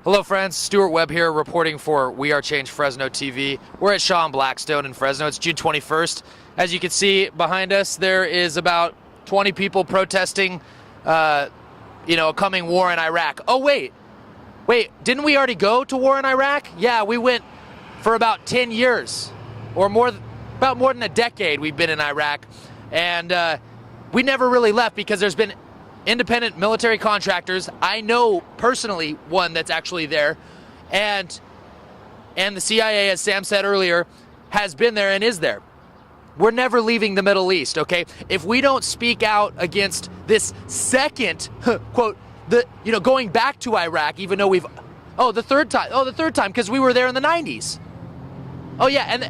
Hello friends, Stuart Webb here reporting for We Are Change Fresno TV. We're at Shaw and Blackstone in Fresno. It's June 21st. As you can see behind us, there is about 20 people protesting, a coming war in Iraq. Oh wait, didn't we already go to war in Iraq? Yeah, we went for about 10 years, or about more than a decade we've been in Iraq. And we never really left because there's been independent military contractors. I know personally one that's actually there, and the CIA, as Sam said earlier, has been there and is there. We're never leaving the Middle East, okay? If we don't speak out against this second, quote, going back to Iraq, even though the third time, because we were there in the 90s. Oh yeah,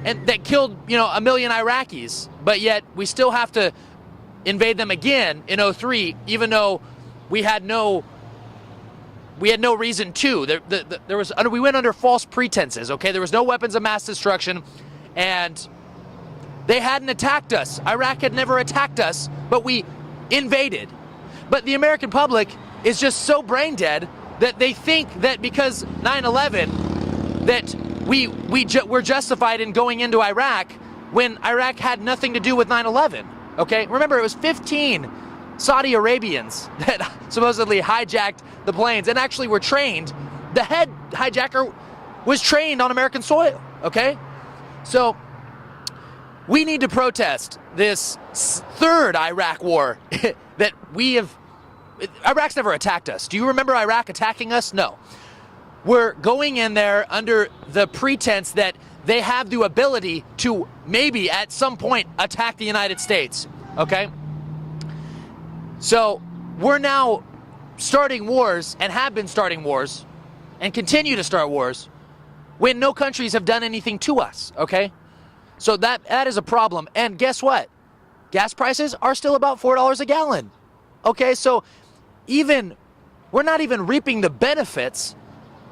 and that killed, 1 million Iraqis, but yet we still have to invade them again in 2003, even though we had no reason to. We went under false pretenses, okay? There was no weapons of mass destruction, and they hadn't attacked us. Iraq had never attacked us, but we invaded. But the American public is just so brain dead that they think that because 9/11 that we're justified in going into Iraq when Iraq had nothing to do with 9/11. Okay, remember it was 15 Saudi Arabians that supposedly hijacked the planes and actually were trained. The head hijacker was trained on American soil, okay? So we need to protest this third Iraq war that we have. Iraq's never attacked us. Do you remember Iraq attacking us? No. We're going in there under the pretense that they have the ability to maybe at some point attack the United States, okay? So we're now starting wars and have been starting wars and continue to start wars when no countries have done anything to us, okay? So that is a problem. And guess what? Gas prices are still about $4 a gallon, okay? So we're not even reaping the benefits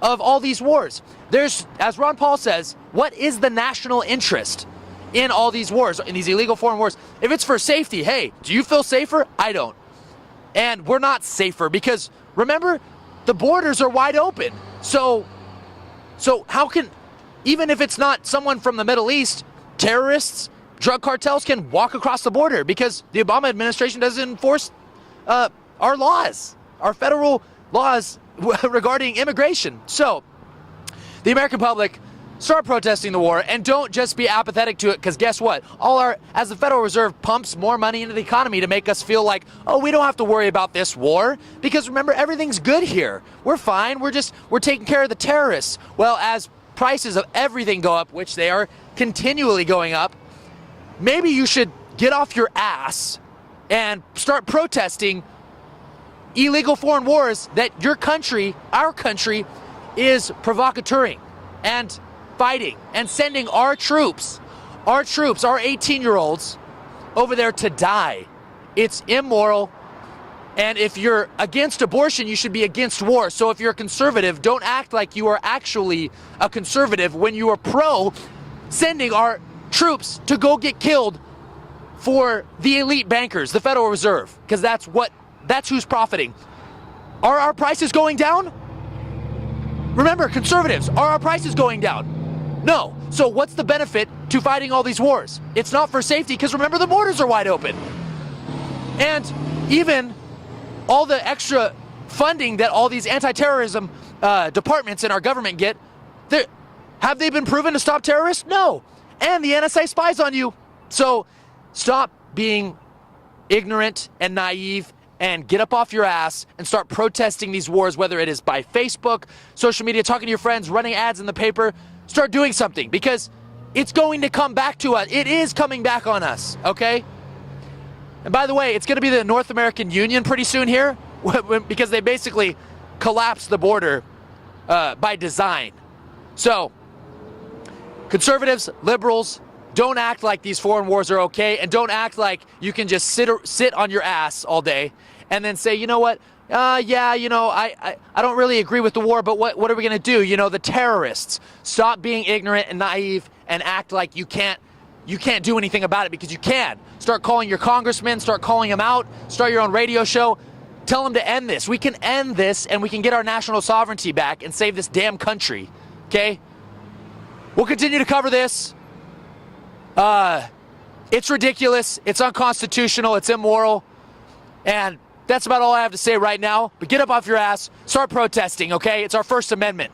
of all these wars. There's, as Ron Paul says, what is the national interest in all these wars, in these illegal foreign wars? If it's for safety, hey, do you feel safer? I don't. And we're not safer because, remember, the borders are wide open. So how can, even if it's not someone from the Middle East, terrorists, drug cartels can walk across the border because the Obama administration doesn't enforce our laws, our federal laws regarding immigration. So the American public, start protesting the war and don't just be apathetic to it, because guess what? As the Federal Reserve pumps more money into the economy to make us feel like, oh, we don't have to worry about this war because remember, everything's good here. We're fine. We're taking care of the terrorists. Well, as prices of everything go up, which they are continually going up, maybe you should get off your ass and start protesting illegal foreign wars that your country, our country, is provocateuring and fighting and sending our troops, our 18-year-olds over there to die. It's immoral. And if you're against abortion, you should be against war. So if you're a conservative, don't act like you are actually a conservative when you are pro sending our troops to go get killed for the elite bankers, the Federal Reserve, because that's who's profiting. Are our prices going down? Remember, conservatives, are our prices going down? No. So what's the benefit to fighting all these wars? It's not for safety, because remember, the borders are wide open. And even all the extra funding that all these anti-terrorism departments in our government get, have they been proven to stop terrorists? No. And the NSA spies on you. So stop being ignorant and naive and get up off your ass and start protesting these wars, whether it is by Facebook, social media, talking to your friends, running ads in the paper. Start doing something, because it's going to come back to us. It is coming back on us, okay? And by the way, it's going to be the North American Union pretty soon here, because they basically collapsed the border by design. So, conservatives, liberals, don't act like these foreign wars are okay, and don't act like you can just sit on your ass all day and then say, you know what, I don't really agree with the war, but what are we going to do? The terrorists. Stop being ignorant and naive and act like you can't do anything about it, because you can. Start calling your congressmen, start calling them out, start your own radio show. Tell them to end this. We can end this and we can get our national sovereignty back and save this damn country, okay? We'll continue to cover this. It's ridiculous, it's unconstitutional, it's immoral, and that's about all I have to say right now. But get up off your ass, start protesting, okay? It's our First Amendment.